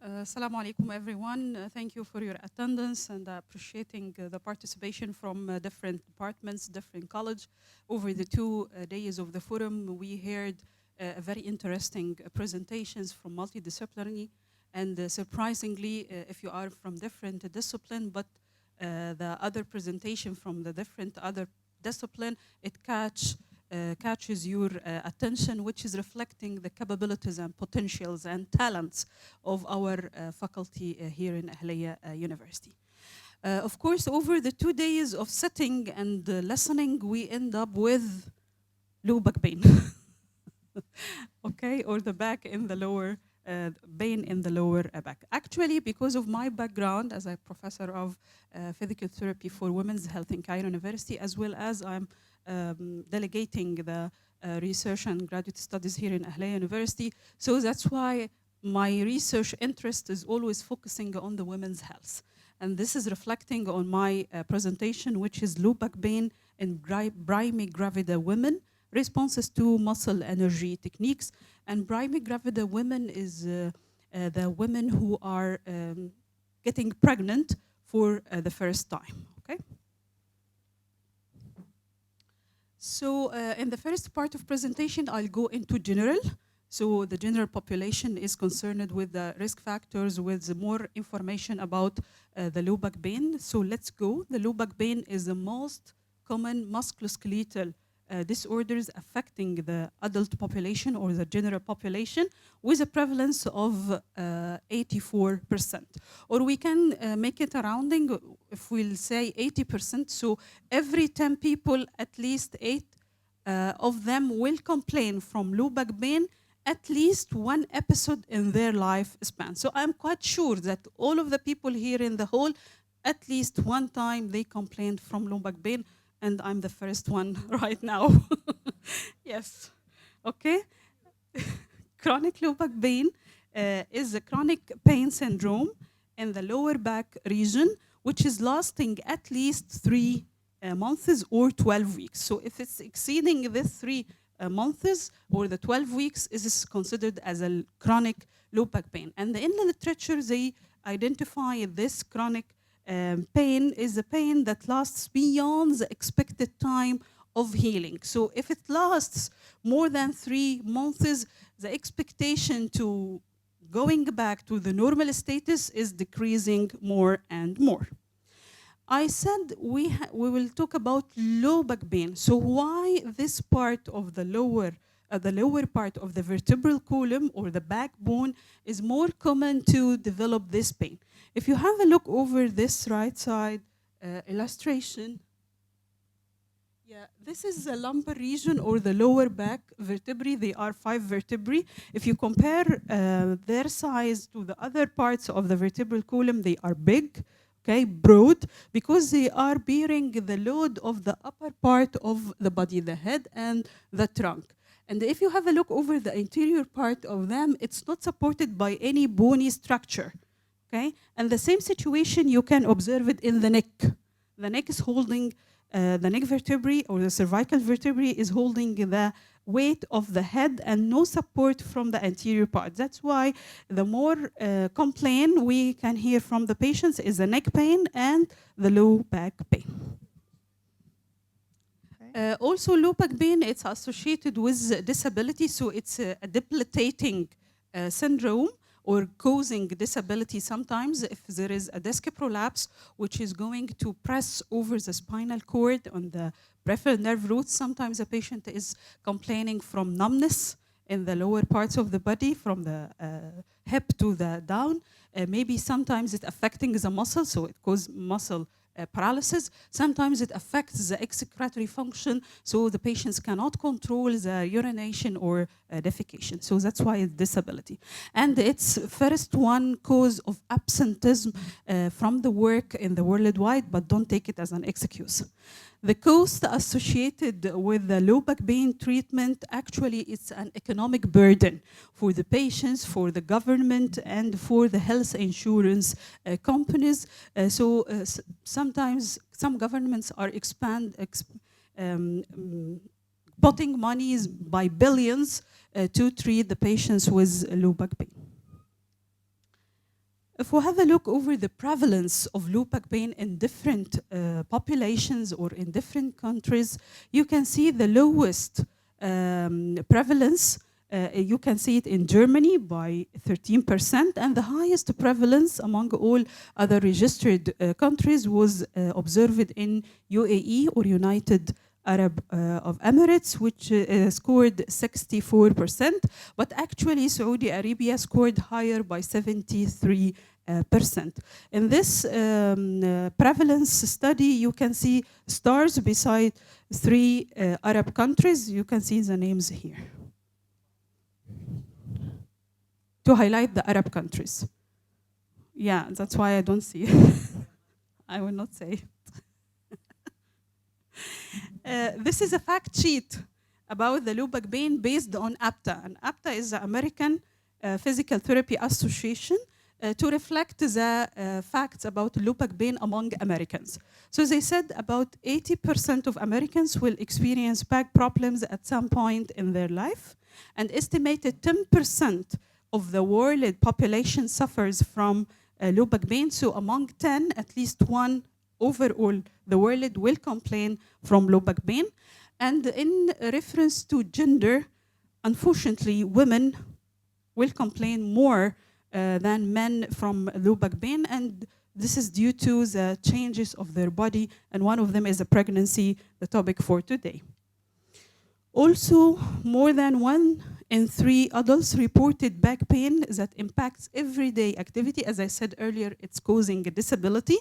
Assalamu alaikum, everyone. Thank you for your attendance and appreciating the participation from different departments, different college. Over the 2 days of the forum, we heard very interesting presentations from multidisciplinary, and surprisingly, if you are from different discipline, but the other presentation from the different other discipline, it catches your attention, which is reflecting the capabilities and potentials and talents of our faculty here in Ahliya University. Of course, over the 2 days of sitting and listening, we end up with low back pain, okay, or the back in the lower pain in the lower back. Actually, because of my background as a professor of physical therapy for women's health in Cairo University, as well as I'm delegating the research and graduate studies here in Ahliya University. So that's why my research interest is always focusing on the women's health. And this is reflecting on my presentation, which is low back pain in primigravida women, responses to muscle energy techniques. And primigravida women is the women who are getting pregnant for the first time, okay? So in the first part of presentation, I'll go into general. So the general population is concerned with the risk factors, with more information about the low back pain. So let's go. The low back pain is the most common musculoskeletal disorders affecting the adult population or the general population, with a prevalence of 84%. Or we can make it a rounding if we'll say 80%. So every 10 people, at least 8 of them will complain from low back pain at least one episode in their lifespan. So I'm quite sure that all of the people here in the hall, at least one time they complained from low back pain, and I'm the first one right now. Yes, okay. Chronic low back pain is a chronic pain syndrome in the lower back region, which is lasting at least 3 months or 12 weeks. So if it's exceeding the 3 months or the 12 weeks, it is considered as a chronic low back pain. And in the literature, they identify this chronic pain is a pain that lasts beyond the expected time of healing. So if it lasts more than 3 months, the expectation to going back to the normal status is decreasing more and more. I said we will talk about low back pain. So why this part of the lower part of the vertebral column or the backbone is more common to develop this pain? If you have a look over this right side illustration, yeah, this is the lumbar region or the lower back vertebrae. They are 5 vertebrae. If you compare their size to the other parts of the vertebral column, they are big, okay, broad, because they are bearing the load of the upper part of the body, the head and the trunk. And if you have a look over the interior part of them, it's not supported by any bony structure. Okay? And the same situation, you can observe it in the neck. The neck is holding, the neck vertebrae or the cervical vertebrae is holding the weight of the head and no support from the anterior part. That's why the more complaint we can hear from the patients is the neck pain and the low back pain. Also, low back pain, it's associated with disability, so it's a debilitating syndrome, or causing disability sometimes if there is a disc prolapse, which is going to press over the spinal cord on the peripheral nerve roots. Sometimes a patient is complaining from numbness in the lower parts of the body, from the hip to the down. Maybe sometimes it affecting the muscle, so it causes muscle paralysis. Sometimes it affects the excretory function, so the patients cannot control the urination or defecation. So that's why it's disability. And it's first one cause of absenteeism from the work in the worldwide, but don't take it as an excuse. The cost associated with the low back pain treatment, actually it's an economic burden for the patients, for the government, and for the health insurance companies. Sometimes some governments are putting monies by billions to treat the patients with low back pain. If we have a look over the prevalence of low back pain in different populations or in different countries, you can see the lowest prevalence. You can see it in Germany by 13%, and the highest prevalence among all other registered countries was observed in UAE, or United Arab of Emirates, which scored 64%, but actually Saudi Arabia scored higher by 73%. In this prevalence study, you can see stars beside 3 Arab countries. You can see the names here to highlight the Arab countries. Yeah, that's why I don't see it. I will not say it. This is a fact sheet about the low back pain based on APTA. And APTA is the American Physical Therapy Association to reflect the facts about low back pain among Americans. So they said about 80% of Americans will experience back problems at some point in their life, and estimated 10% of the world population suffers from low back pain. So among 10, at least 1 overall, the world will complain from low back pain. And in reference to gender, unfortunately, women will complain more than men from low back pain, and this is due to the changes of their body, and one of them is the pregnancy, the topic for today. Also, more than 1 in 3 adults reported back pain that impacts everyday activity. As I said earlier, it's causing a disability,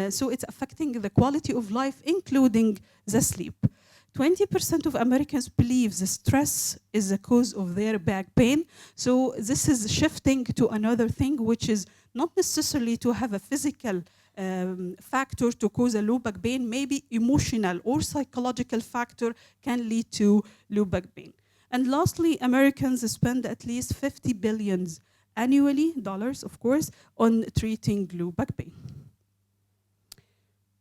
so it's affecting the quality of life, including the sleep. 20% of Americans believe the stress is the cause of their back pain. So this is shifting to another thing, which is not necessarily to have a physical factor to cause a low back pain. Maybe emotional or psychological factor can lead to low back pain. And lastly, Americans spend at least $50 billion annually, dollars of course, on treating low back pain.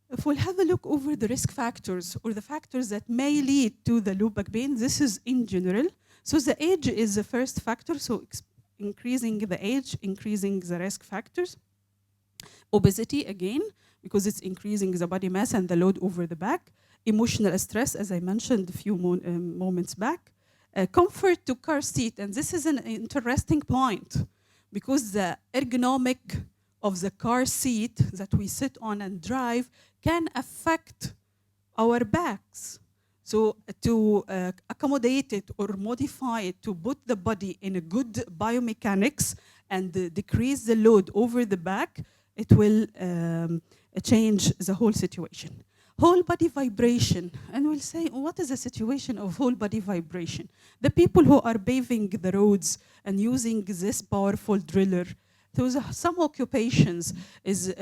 If we'll have a look over the risk factors or the factors that may lead to the low back pain, this is in general. So the age is the first factor, so increasing the age, increasing the risk factors. Obesity, again, because it's increasing the body mass and the load over the back. Emotional stress, as I mentioned a few moments back. Comfort to car seat, and this is an interesting point, because the ergonomic of the car seat that we sit on and drive can affect our backs. So to accommodate it or modify it to put the body in a good biomechanics and decrease the load over the back, it will change the whole situation. Whole body vibration, and we'll say, what is the situation of whole body vibration? The people who are paving the roads and using this powerful driller, those are some occupations is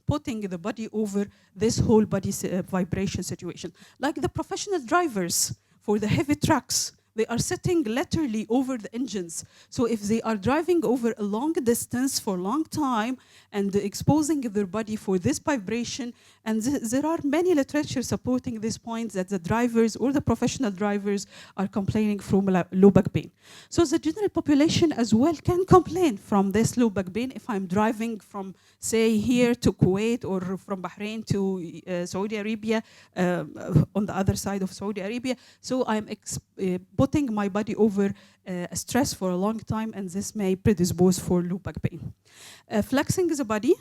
putting the body over this whole body vibration situation. Like the professional drivers for the heavy trucks, they are sitting literally over the engines. So if they are driving over a long distance for a long time and exposing their body for this vibration, and there are many literature supporting this point that the drivers or the professional drivers are complaining from low back pain. So the general population as well can complain from this low back pain. If I'm driving from, say, here to Kuwait or from Bahrain to Saudi Arabia, on the other side of Saudi Arabia, so I'm putting my body over stress for a long time, and this may predispose for low back pain. Flexing the body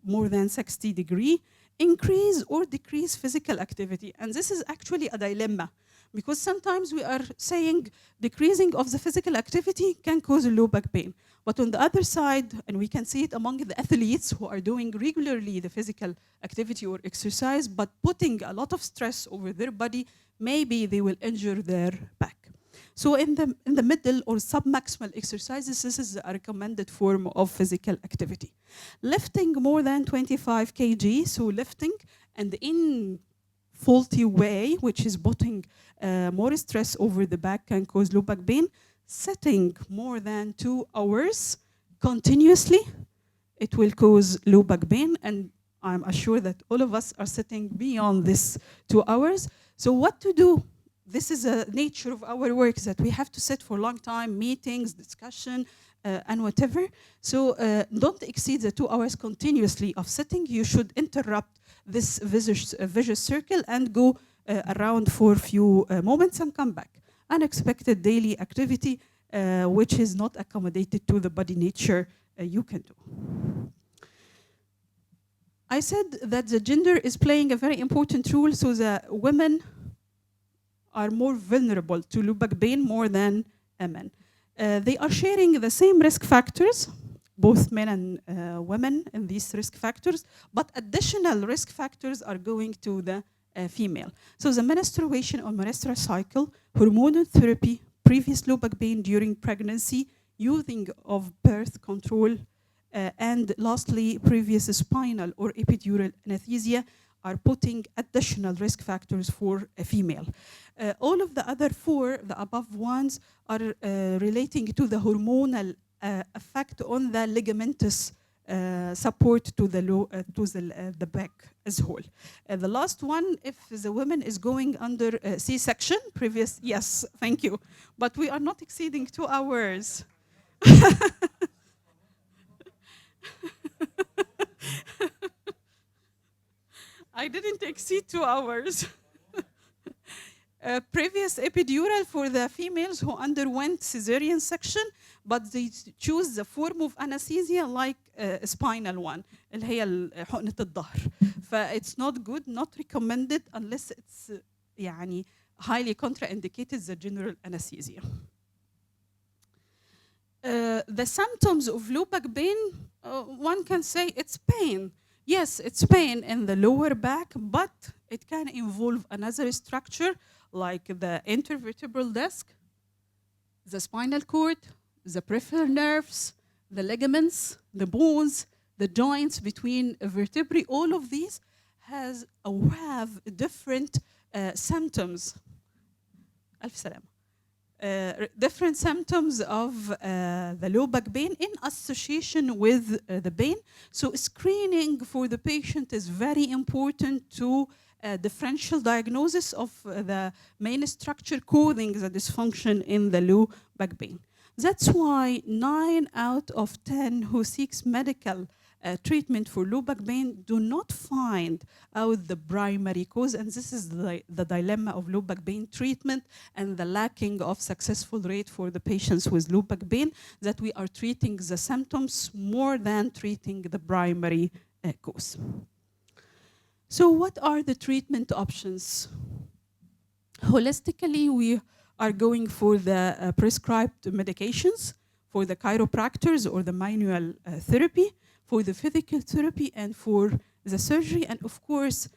more than 60 degrees, increase or decrease physical activity. And this is actually a dilemma, because sometimes we are saying decreasing of the physical activity can cause low back pain. But on the other side, and we can see it among the athletes who are doing regularly the physical activity or exercise, but putting a lot of stress over their body, maybe they will injure their back. So in the middle or submaximal exercises, this is a recommended form of physical activity. Lifting more than 25 kg, so lifting and in faulty way, which is putting more stress over the back, can cause low back pain. Sitting more than 2 hours continuously, it will cause low back pain, and I'm assured that all of us are sitting beyond this 2 hours. So what to do? This is a nature of our work, that we have to sit for a long time, meetings, discussion, and whatever. So don't exceed the 2 hours continuously of sitting. You should interrupt this vicious circle and go around for a few moments and come back. Unexpected daily activity which is not accommodated to the body nature you can do. I said that the gender is playing a very important role, so the women are more vulnerable to low back pain more than men. They are sharing the same risk factors, both men and women in these risk factors, but additional risk factors are going to the female. So the menstruation or menstrual cycle, hormonal therapy, previous low back pain during pregnancy, using of birth control, and lastly, previous spinal or epidural anesthesia are putting additional risk factors for a female. All of the other 4, the above ones, are relating to the hormonal effect on the ligamentous support to the back as a whole. The last one, if the woman is going under C-section, previous, yes, thank you. But we are not exceeding 2 hours. I didn't exceed 2 hours. Previous epidural for the females who underwent cesarean section, but they choose the form of anesthesia like a spinal one, اللي هي حقنة الظهر. It's not good, not recommended unless it's يعني highly contraindicated the general anesthesia. The symptoms of low back pain, one can say it's pain. Yes, it's pain in the lower back, but it can involve another structure like the intervertebral disc, the spinal cord, the peripheral nerves, the ligaments, the bones, the joints between vertebrae. All of these have different symptoms. ألف سلامة. Different symptoms of the low back pain in association with the pain. So screening for the patient is very important to differential diagnosis of the main structure causing the dysfunction in the low back pain. That's why 9 out of 10 who seeks medical treatment for low back pain do not find out the primary cause, and this is the dilemma of low back pain treatment and the lacking of successful rate for the patients with low back pain, that we are treating the symptoms more than treating the primary cause. So what are the treatment options? Holistically, we are going for the prescribed medications, for the chiropractors or the manual therapy, for the physical therapy, and for the surgery. And of course,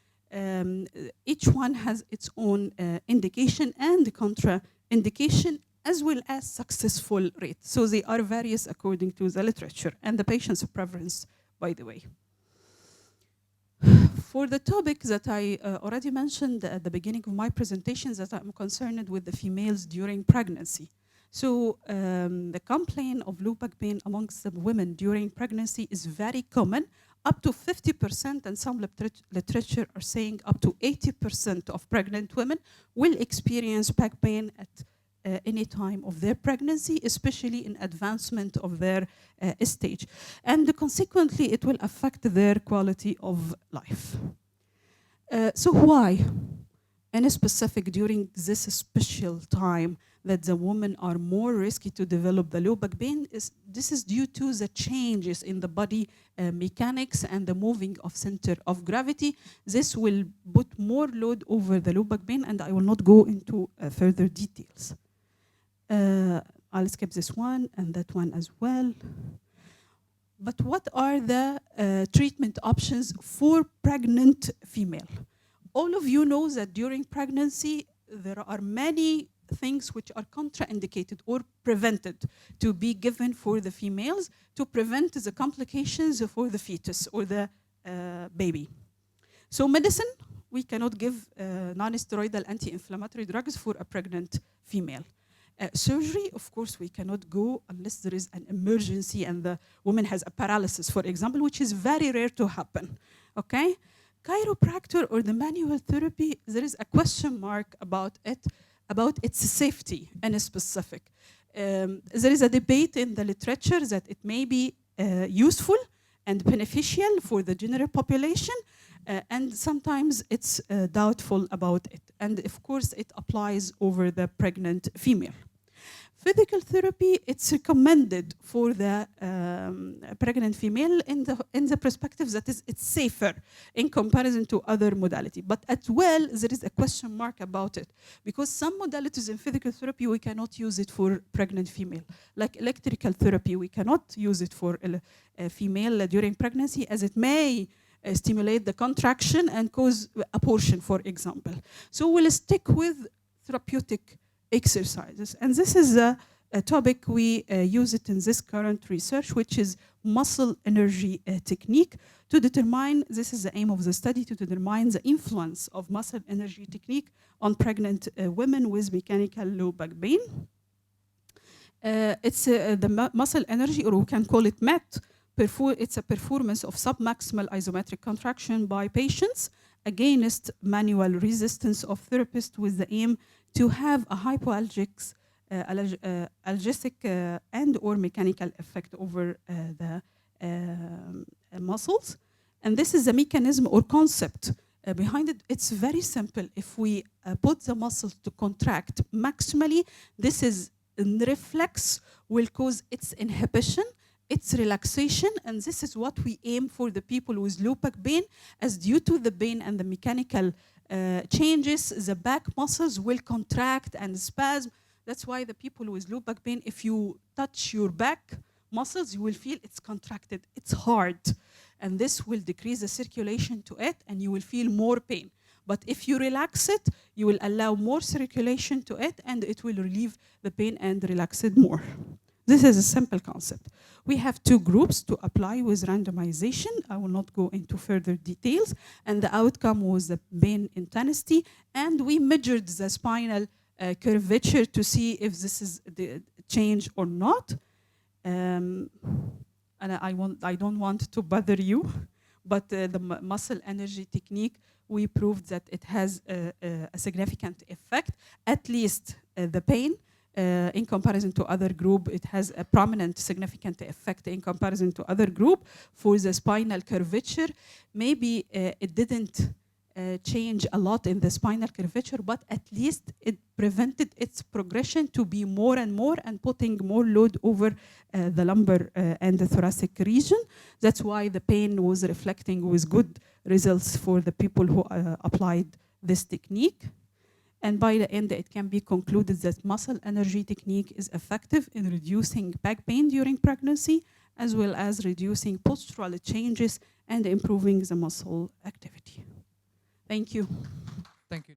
each one has its own indication and contraindication, as well as successful rate. So they are various according to the literature and the patient's preference, by the way. For the topic that I already mentioned at the beginning of my presentation, that I'm concerned with the females during pregnancy. So the complaint of low back pain amongst the women during pregnancy is very common, up to 50%, and some literature are saying up to 80% of pregnant women will experience back pain at any time of their pregnancy, especially in advancement of their stage. And consequently, it will affect their quality of life. So why? In specific, during this special time that the women are more risky to develop the low back pain, this is due to the changes in the body mechanics and the moving of center of gravity. This will put more load over the low back pain, and I will not go into further details. I'll skip this one and that one as well. But what are the treatment options for pregnant female? All of you know that during pregnancy, there are many things which are contraindicated or prevented to be given for the females to prevent the complications for the fetus or the baby. So medicine, we cannot give non-steroidal anti-inflammatory drugs for a pregnant female. Surgery, of course, we cannot go unless there is an emergency and the woman has a paralysis, for example, which is very rare to happen, okay? Chiropractor or the manual therapy, there is a question mark about it, about its safety and specific. There is a debate in the literature that it may be useful and beneficial for the general population, and sometimes it's doubtful about it. And of course, it applies over the pregnant female. Physical therapy, it's recommended for the pregnant female in the perspective that it's safer in comparison to other modality. But as well, there is a question mark about it, because some modalities in physical therapy, we cannot use it for pregnant female. Like electrical therapy, we cannot use it for a female during pregnancy, as it may stimulate the contraction and cause abortion, for example. So we'll stick with therapeutic exercises. And this is a topic we use it in this current research, which is muscle energy technique, to determine, this is the aim of the study, to determine the influence of muscle energy technique on pregnant women with mechanical low back pain. It's the muscle energy, or we can call it MET. It's a performance of submaximal isometric contraction by patients against manual resistance of therapists, with the aim to have a hypoalgic, analgesic and or mechanical effect over the muscles. And this is a mechanism or concept behind it. It's very simple. If we put the muscle to contract maximally, this is reflex will cause its inhibition, its relaxation, and this is what we aim for the people with low back pain, as due to the pain and the mechanical changes, the back muscles will contract and spasm. That's why the people with low back pain, if you touch your back muscles, you will feel it's contracted, it's hard. And this will decrease the circulation to it, and you will feel more pain. But if you relax it, you will allow more circulation to it, and it will relieve the pain and relax it more. This is a simple concept. We have two groups to apply with randomization. I will not go into further details. And the outcome was the pain intensity. And we measured the spinal curvature to see if this is the change or not. And I don't want to bother you, but the muscle energy technique, we proved that it has a significant effect, at least the pain. In comparison to other group, it has a prominent significant effect in comparison to other group. For the spinal curvature, maybe it didn't change a lot in the spinal curvature, but at least it prevented its progression to be more and more and putting more load over the lumbar and the thoracic region. That's why the pain was reflecting with good results for the people who applied this technique. And by the end, it can be concluded that muscle energy technique is effective in reducing back pain during pregnancy, as well as reducing postural changes and improving the muscle activity. Thank you.